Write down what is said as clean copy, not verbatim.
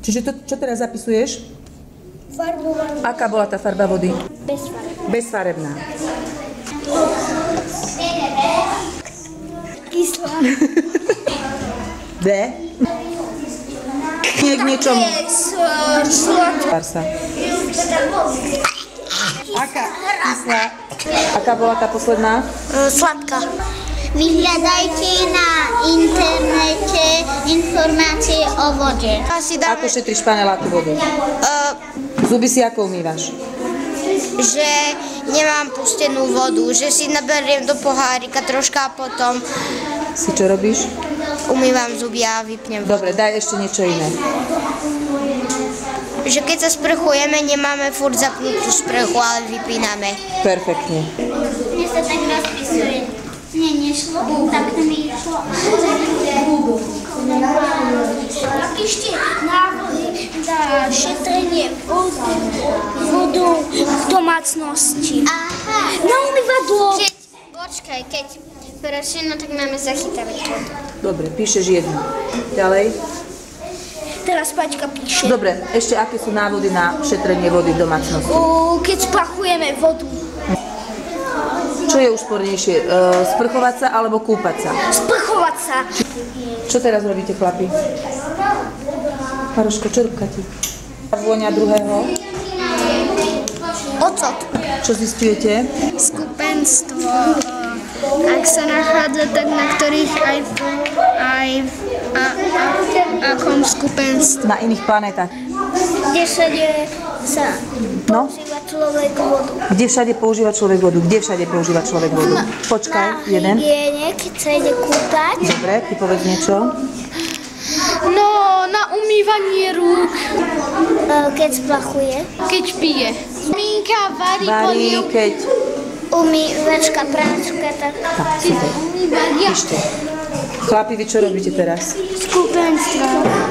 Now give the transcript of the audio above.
Čiže čo teraz zapisuješ? Farbu. Aká bola tá farba vody? Bezfarebná. Bezfarebná. Kyslá. D? Nie k niečomu. Sladká. Farsa. Aká? Kyslá. Aká bola tá posledná? Sladká. Vyhľadajte na internete informácie o vode. Ako šetríš paneláku vodu? Zuby si ako umývaš? Že nemám pustenú vodu, že si naberiem do pohárika troška a potom Si čo robíš? umývam zuby a vypnem vodu. Dobre, daj ešte niečo iné. Že keď sa sprchujeme, nemáme furt zapnutú sprchu, ale vypíname. Perfektne. Mne sa tak rozpisuje. Nie, nešlo. Tak to mi išlo. Napíšte návody na šetrenie vodu v domácnosti. Aha. Na umývadlo. Počkaj, keď prešeno, tak máme zachytávať vodu. Dobre, píšeš jednu. Ďalej. Teraz Paťka píše. Dobre, ešte aké sú návody na šetrenie vody v domácnosti? Keď sprachujeme vodu. Čo je úspornejšie? Sprchovať sa alebo kúpať sa? Sprchovať sa. Čo teraz robíte, chlapi? Maroško, čo robíte ti? Vôňa druhého? Ocot. Čo zistujete? Skupenstvo. Ak sa nachádza tak na ktorých aj v akom skupenstve. Na iných planetách. Kde všade sa No? používa človek vodu. Kde všade používa človek vodu? Kde všade používa človek vodu? Počkaj, jeden. hygiene, keď sa ide kúpať. Dobre, ty povedz niečo. No, na umývanie rúk, Keď splachuje. keď pije. Minka varí Varí, keď... Umývačka, práčka, tak. Tak, super. Píšte. Chlapi, vy čo robíte teraz? Skupenstvo.